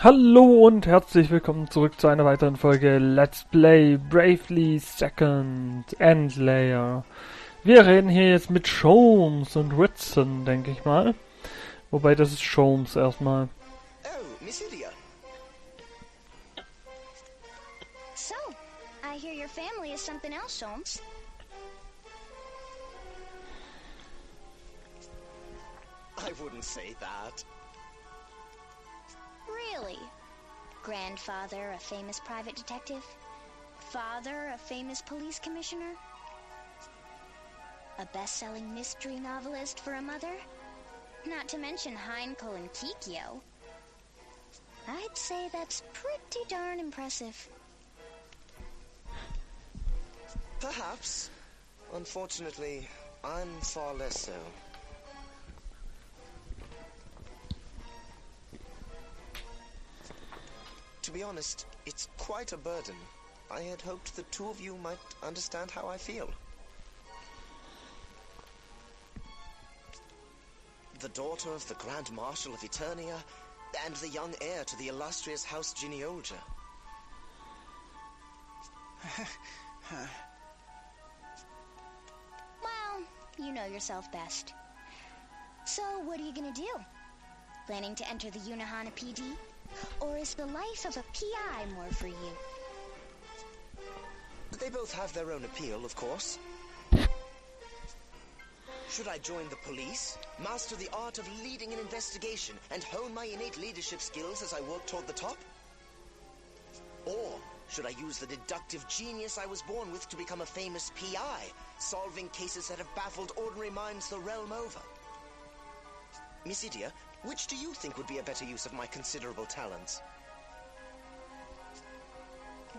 Hallo und herzlich willkommen zurück zu einer weiteren Folge Let's Play Bravely Second Endlayer. Wir reden hier jetzt mit Sholmes und Whitson, denke ich mal. Wobei, das ist Sholmes erstmal. Oh, Miss Lydia. So, I hear your family is something else, Sholmes. I wouldn't say that. Really? Grandfather, a famous private detective? Father, a famous police commissioner? A best-selling mystery novelist for a mother? Not to mention Heinkel and Kikyo. I'd say that's pretty darn impressive. Perhaps. Unfortunately, I'm far less so. To be honest, it's quite a burden. I had hoped the two of you might understand how I feel. The daughter of the Grand Marshal of Eternia, and the young heir to the illustrious House Genealogia. Well, you know yourself best. So, what are you gonna do? Planning to enter the Unihana PD? Or is the life of a PI more for you? They both have their own appeal, of course. Should I join the police, master the art of leading an investigation, and hone my innate leadership skills as I work toward the top? Or should I use the deductive genius I was born with to become a famous PI, solving cases that have baffled ordinary minds the realm over? Miss Lydia, which do you think would be a better use of my considerable talents?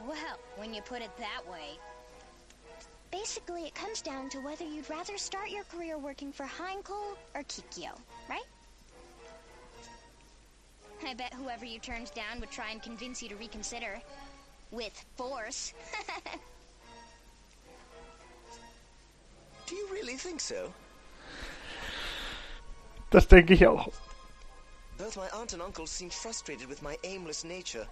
Well, when you put it that way. Basically, it comes down to whether you'd rather start your career working for Heinkel or Kikyo, right? I bet whoever you turned down would try and convince you to reconsider. With force. Do you really think so? Das denke ich auch. Both my aunt and uncle seem frustrated with my aimless nature.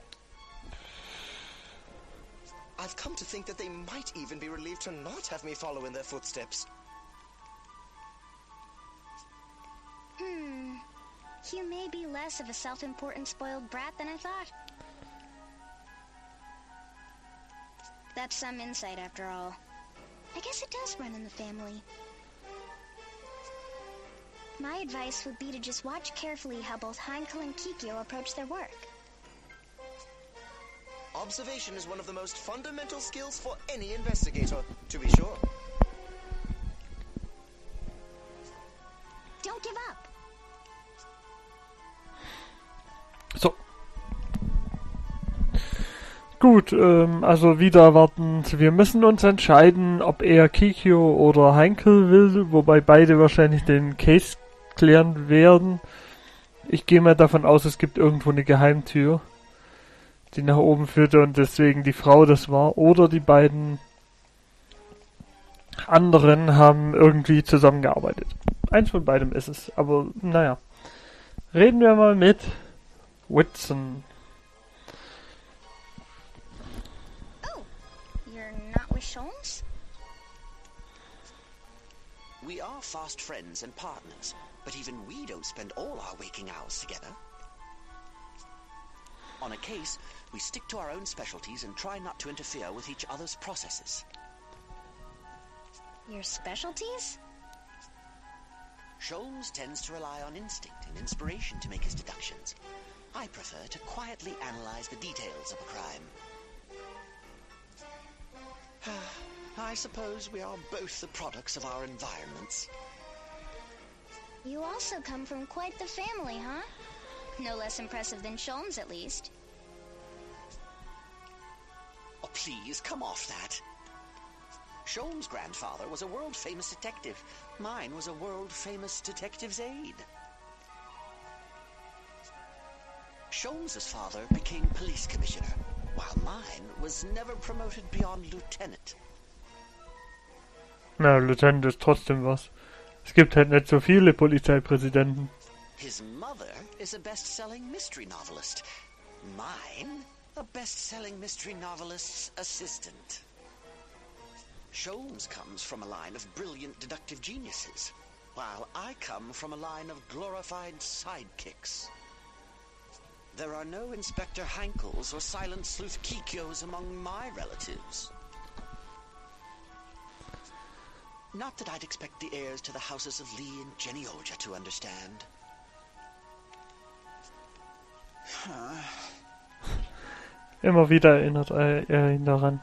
I've come to think that they might even be relieved to not have me follow in their footsteps. You may be less of a self-important spoiled brat than I thought. That's some insight after all. I guess it does run in the family. My advice would be to just watch carefully how both Heinkel and Kikyo approach their work. Observation is one of the most fundamental skills for any investigator, to be sure. Don't give up. So. Gut, also wieder erwartend. Wir müssen uns entscheiden, ob er Kikyo oder Heinkel will, wobei beide wahrscheinlich den Case klären werden. Ich gehe mal davon aus, es gibt irgendwo eine Geheimtür, die nach oben führte und deswegen die Frau das war. Oder die beiden anderen haben irgendwie zusammengearbeitet. Eins von beidem ist es, aber naja. Reden wir mal mit Whitson. Oh, you're not with Sholmes? We are fast friends and partners, but even we don't spend all our waking hours together. On a case, we stick to our own specialties and try not to interfere with each other's processes. Your specialties? Sholmes tends to rely on instinct and inspiration to make his deductions. I prefer to quietly analyze the details of a crime. I suppose we are both the products of our environments. You also come from quite the family, huh? No less impressive than Sholmes, at least. Oh, please, come off that. Sholmes' grandfather was a world-famous detective. Mine was a world-famous detective's aide. Sholmes' father became police commissioner, while mine was never promoted beyond lieutenant. Na, Lieutenant ist trotzdem was. Es gibt halt nicht so viele Polizeipräsidenten. His mother is a best-selling mystery novelist. Mine? A best-selling mystery novelist's assistant. Sholmes comes from a line of brilliant deductive geniuses, while I come from a line of glorified sidekicks. There are no Inspector Hankels or Silent Sleuth Kikyos among my relatives. Not that I'd expect the heirs to the houses of Lee and Jenny Olja to understand. Immer wieder erinnert er ihn daran.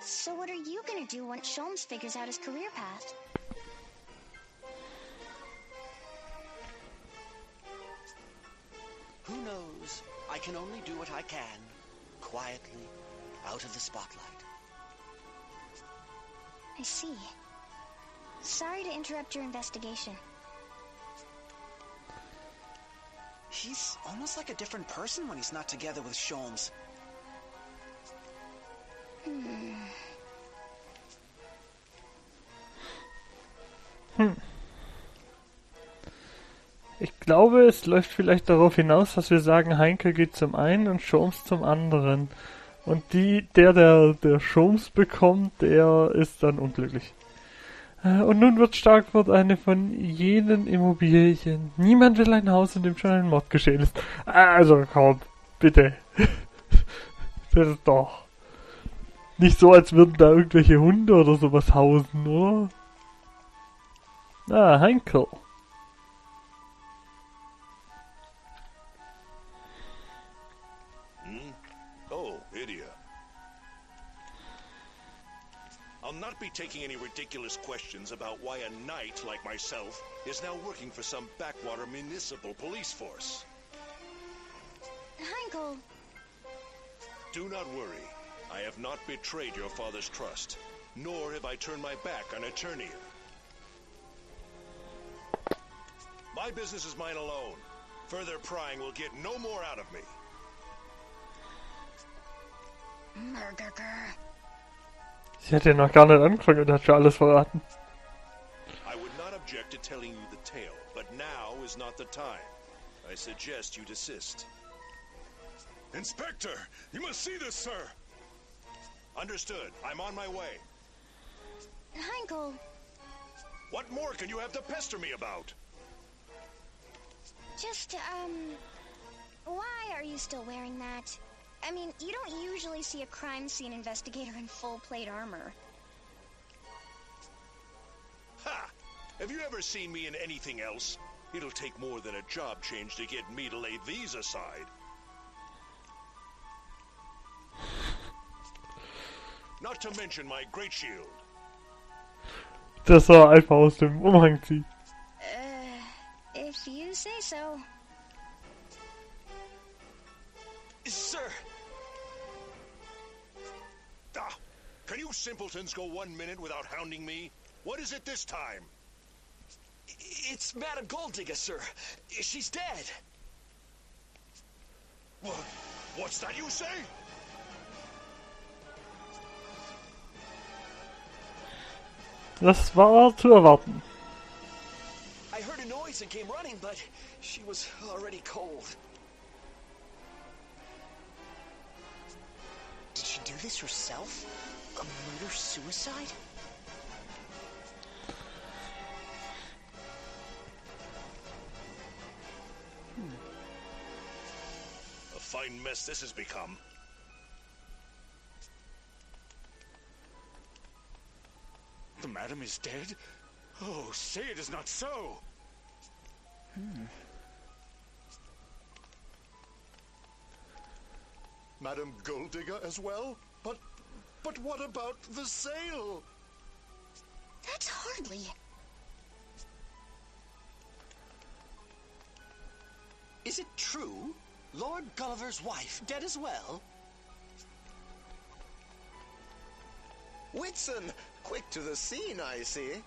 So what are you gonna do once Sholmes figures out his career path? Who knows? I can only do what I can, quietly, out of the spotlight. I see. Sorry to interrupt your investigation. He's almost like a different person when he's not together with Sholmes. Ich glaube, es läuft vielleicht darauf hinaus, dass wir sagen, Heinkel geht zum einen und Sholmes zum anderen. Und der Sholmes bekommt, der ist dann unglücklich. Und nun wird Starkford eine von jenen Immobilien. Niemand will ein Haus, in dem schon ein Mord geschehen ist. Also komm, bitte. Das ist doch nicht so, als würden da irgendwelche Hunde oder sowas hausen, oder? Heinkel. Oh, idiot. I'll not be taking any ridiculous questions about why a knight like myself is now working for some backwater municipal police force. Heinkel. Do not worry. I have not betrayed your father's trust, nor have I turned my back on Eternia. My business is mine alone. Further prying will get no more out of me. Mörder. Sie hat ja noch gar nicht angefangen und hat schon alles verraten. I would not object to telling you the tale, but now is not the time. I suggest you desist. Inspector, you must see this, sir. Understood. I'm on my way. Heinkel. What more can you have to pester me about? Just, why are you still wearing that? I mean, you don't usually see a crime scene investigator in full plate armor. Ha! Have you ever seen me in anything else? It'll take more than a job change to get me to lay these aside. Not to mention my great shield. Das er einfach aus dem Umhang zieht. If you say so. Sir! Can you simpletons go 1 minute without hounding me? What is it this time? It's Madame Golddigger, sir. She's dead. What's that you say? Das war zu erwarten. I heard a noise and came running, but she was already cold. Did she do this herself? A murder-suicide? A fine mess this has become. The madam is dead? Oh, say it is not so! Madame Golddigger as well? But what about the sale? That's hardly... Is it true? Lord Gulliver's wife dead as well? Whitson, quick to the scene, I see.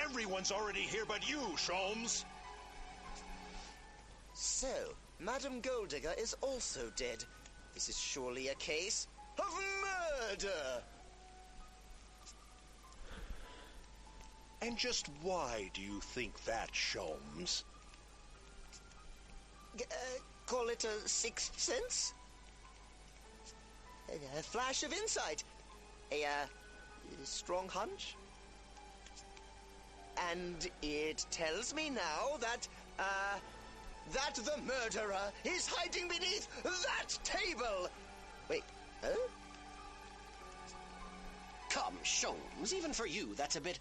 Everyone's already here but you, Sholmes. So, Madame Golddigger is also dead. This is surely a case of murder! And just why do you think that, Sholmes? Call it a sixth sense? A flash of insight? A strong hunch? And it tells me now that the murderer is hiding beneath that table! Wait, huh? Come, Sholmes, even for you, that's a bit,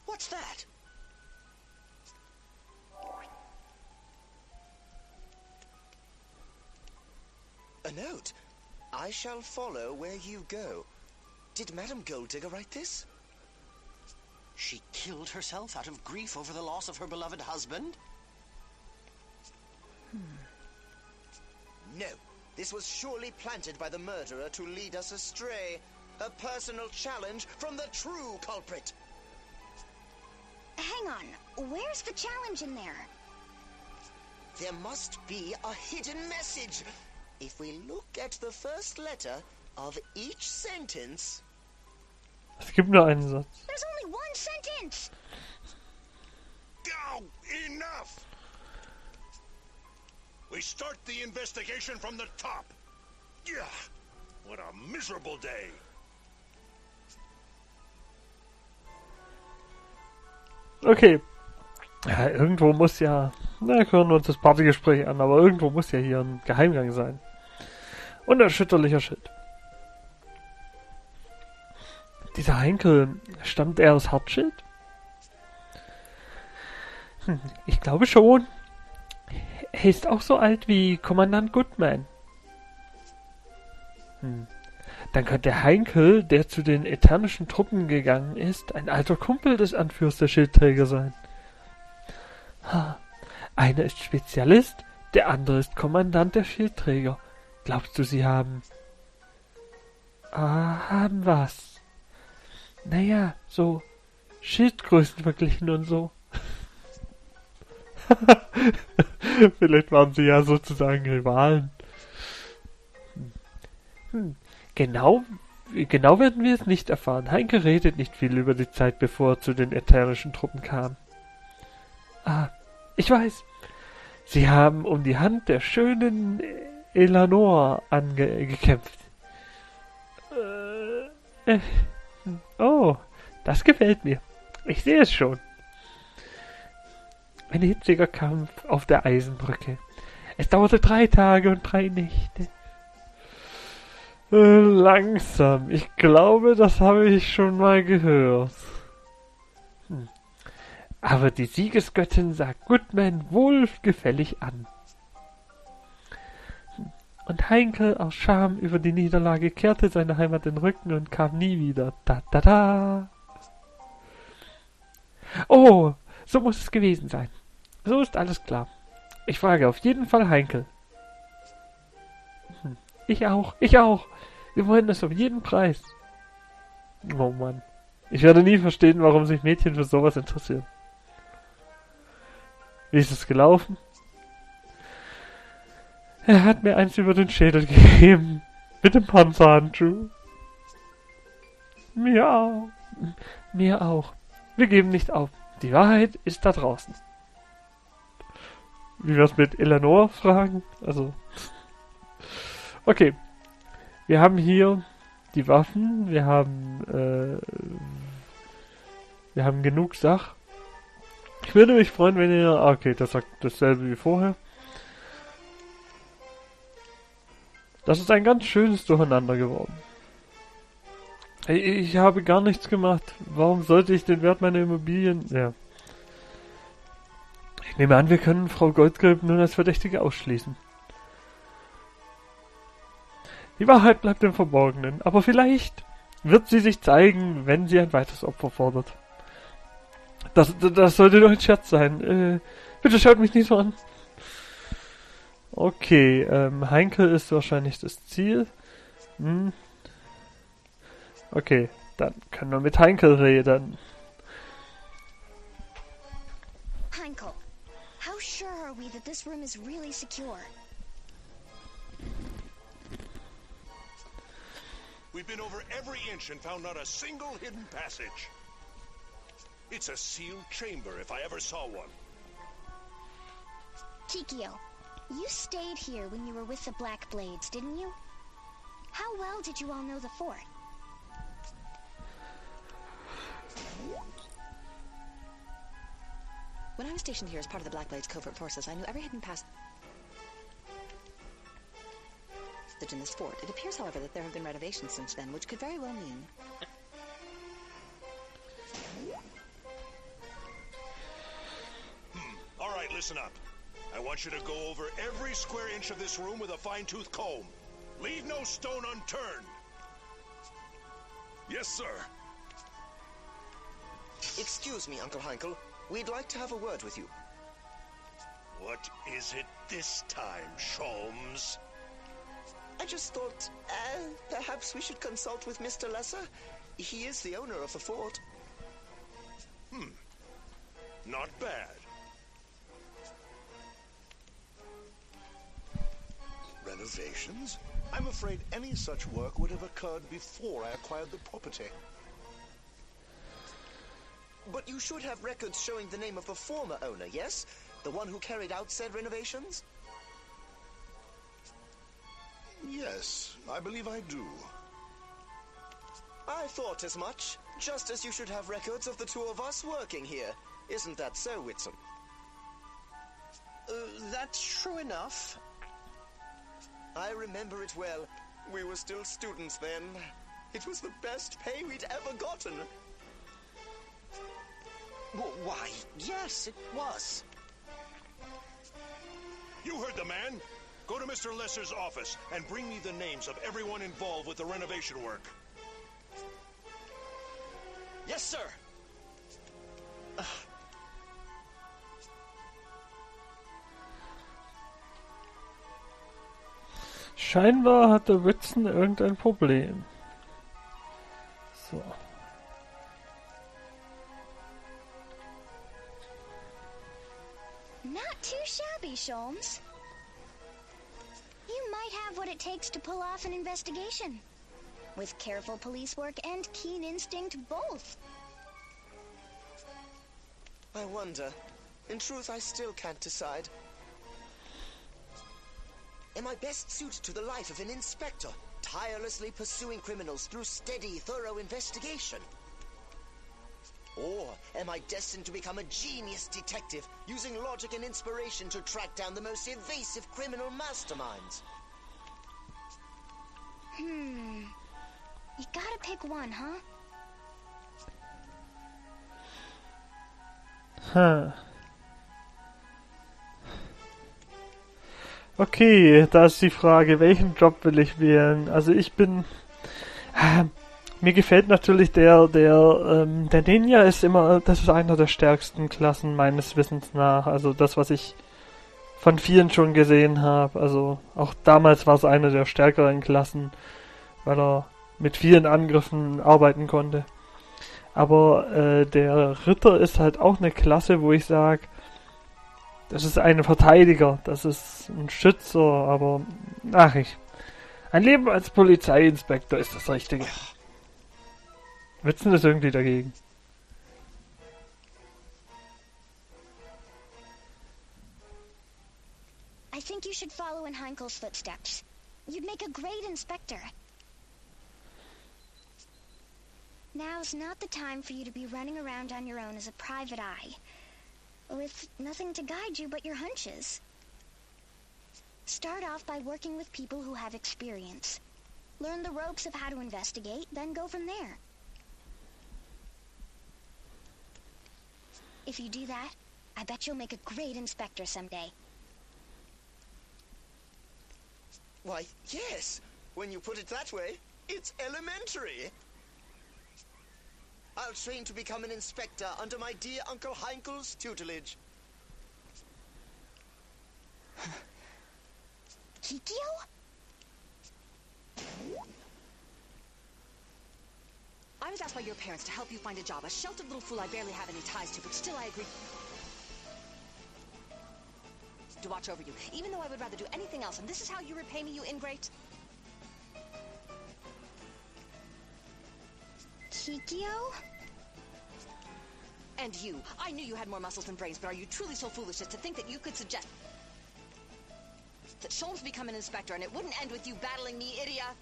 What's that? A note. I shall follow where you go. Did Madame Golddigger write this? She killed herself out of grief over the loss of her beloved husband? No. This was surely planted by the murderer to lead us astray. A personal challenge from the true culprit. Hang on, where's the challenge in there? There must be a hidden message. If we look at the first letter of each sentence... Es gibt nur einen Satz. There's only one sentence! Go! Enough! We start the investigation from the top. Yeah! What a miserable day! Okay. Ja, irgendwo muss ja... Na, hören wir uns das Partygespräch an, aber irgendwo muss ja hier ein Geheimgang sein. Unerschütterlicher Schild. Dieser Henkel, stammt er aus Hartschild? Ich glaube schon. Er ist auch so alt wie Kommandant Goodman. Dann könnte Henkel, der zu den eternischen Truppen gegangen ist, ein alter Kumpel des Anführers der Schildträger sein. Einer ist Spezialist, der andere ist Kommandant der Schildträger. Glaubst du, sie haben... haben was? Naja, so Schildgrößen verglichen und so. Vielleicht waren sie ja sozusagen Rivalen. Genau werden wir es nicht erfahren. Heinke redet nicht viel über die Zeit, bevor er zu den ätherischen Truppen kam. Ich weiß. Sie haben um die Hand der schönen Eleanor gekämpft. Oh, das gefällt mir. Ich sehe es schon. Ein hitziger Kampf auf der Eisenbrücke. Es dauerte 3 Tage und 3 Nächte. Langsam. Ich glaube, das habe ich schon mal gehört. Aber die Siegesgöttin sah Goodman wohlgefällig an. Und Heinkel aus Scham über die Niederlage kehrte seine Heimat den Rücken und kam nie wieder. Da. Oh, so muss es gewesen sein. So ist alles klar. Ich frage auf jeden Fall Heinkel. Ich auch. Wir wollen das um jeden Preis. Oh Mann. Ich werde nie verstehen, warum sich Mädchen für sowas interessieren. Wie ist es gelaufen? Er hat mir eins über den Schädel gegeben. Mit dem Panzerhandschuh. Mir auch. Wir geben nicht auf. Die Wahrheit ist da draußen. Wie wär's mit Eleanor fragen? Also. Okay. Wir haben hier die Waffen. Wir haben genug Sach. Ich würde mich freuen, wenn ihr... Okay, das sagt dasselbe wie vorher. Das ist ein ganz schönes Durcheinander geworden. Ich habe gar nichts gemacht. Warum sollte ich den Wert meiner Immobilien... Ja. Ich nehme an, wir können Frau Goldgräb nun als Verdächtige ausschließen. Die Wahrheit bleibt im Verborgenen, aber vielleicht wird sie sich zeigen, wenn sie ein weiteres Opfer fordert. Das sollte doch ein Scherz sein. Bitte schaut mich nicht so an. Okay, Heinkel ist wahrscheinlich das Ziel. Okay, dann können wir mit Heinkel reden. Heinkel, how sure are we that this room is really secure? We've been over every inch and found not a single hidden passage. It's a sealed chamber if I ever saw one. Kikyo, you stayed here when you were with the Black Blades, didn't you? How well did you all know the fort? When I was stationed here as part of the Black Blades covert forces, I knew every hidden passage in this fort. It appears, however, that there have been renovations since then, which could very well mean... All right, listen up. I want you to go over every square inch of this room with a fine-tooth comb. Leave no stone unturned. Yes, sir. Excuse me, Uncle Heinkel. We'd like to have a word with you. What is it this time, Sholmes? I just thought, perhaps we should consult with Mr. Lesser. He is the owner of the fort. Not bad. Renovations? I'm afraid any such work would have occurred before I acquired the property. But you should have records showing the name of the former owner, yes? The one who carried out said renovations? Yes, I believe I do. I thought as much. Just as you should have records of the two of us working here. Isn't that so, Whitson? That's true enough. I remember it well. We were still students then. It was the best pay we'd ever gotten. Why, yes, it was. You heard the man. Go to Mr. Lesser's office and bring me the names of everyone involved with the renovation work. Yes, sir. Scheinbar hatte Whitson irgendein Problem. So. Not too shabby, Sholmes. You might have what it takes to pull off an investigation. With careful police work and keen instinct, both. I wonder. In truth, I still can't decide. Am I best suited to the life of an inspector, tirelessly pursuing criminals through steady, thorough investigation? Or am I destined to become a genius detective, using logic and inspiration to track down the most evasive criminal masterminds? You gotta pick one, huh? Okay, da ist die Frage, welchen Job will ich wählen? Also ich bin... Mir gefällt natürlich der Ninja ist immer, das ist einer der stärksten Klassen meines Wissens nach. Also das, was ich von vielen schon gesehen habe. Also auch damals war es eine der stärkeren Klassen, weil er mit vielen Angriffen arbeiten konnte. Aber der Ritter ist halt auch eine Klasse, wo ich sage, das ist ein Verteidiger, das ist ein Schützer, aber ein Leben als Polizeiinspektor ist das Richtige. Whitson ist irgendwie dagegen. I think you should follow in Heinkel's footsteps. You'd make a great inspector. Now's not the time for you to be running around on your own as a private eye, with nothing to guide you but your hunches. Start off by working with people who have experience. Learn the ropes of how to investigate, then go from there. If you do that, I bet you'll make a great inspector someday. Why, yes. When you put it that way, it's elementary. I'll train to become an inspector under my dear Uncle Heinkel's tutelage. Kikyo? I was asked by your parents to help you find a job. A sheltered little fool I barely have any ties to, but still I agreed to watch over you, even though I would rather do anything else. And this is how you repay me, you ingrate? Kikyo? And you. I knew you had more muscles than brains, but are you truly so foolish as to think that you could suggest that Sholmes become an inspector and it wouldn't end with you battling me, idiot?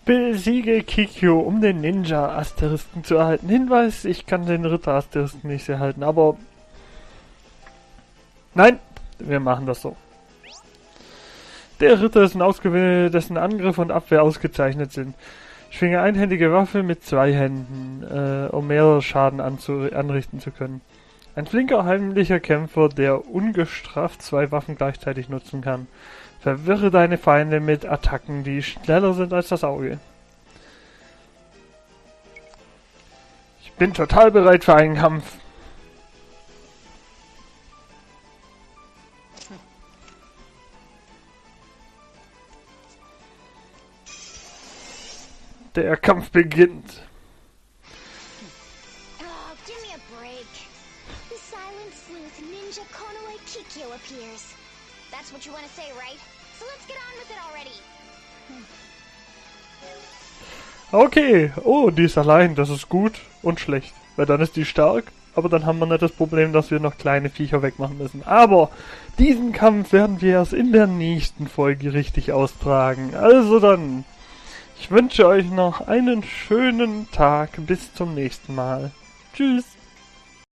Besiege Kikyo, um den Ninja-Asterisken zu erhalten. Hinweis, ich kann den Ritter-Asterisken nicht erhalten, aber... Nein, wir machen das so. Der Ritter ist ein Ausgewählter, dessen Angriff und Abwehr ausgezeichnet sind. Schwinge einhändige Waffe mit 2 Händen, um mehr Schaden anrichten zu können. Ein flinker, heimlicher Kämpfer, der ungestraft 2 Waffen gleichzeitig nutzen kann. Verwirre deine Feinde mit Attacken, die schneller sind als das Auge. Ich bin total bereit für einen Kampf. Der Kampf beginnt. Oh, give me a break. The silent sleuth ninja Konoe Kikyo appears. That's what you want to say, right? So let's get on with it already. Okay, oh, die ist allein, das ist gut und schlecht. Weil dann ist die stark, aber dann haben wir nicht das Problem, dass wir noch kleine Viecher wegmachen müssen. Aber diesen Kampf werden wir erst in der nächsten Folge richtig austragen. Also dann, ich wünsche euch noch einen schönen Tag. Bis zum nächsten Mal. Tschüss.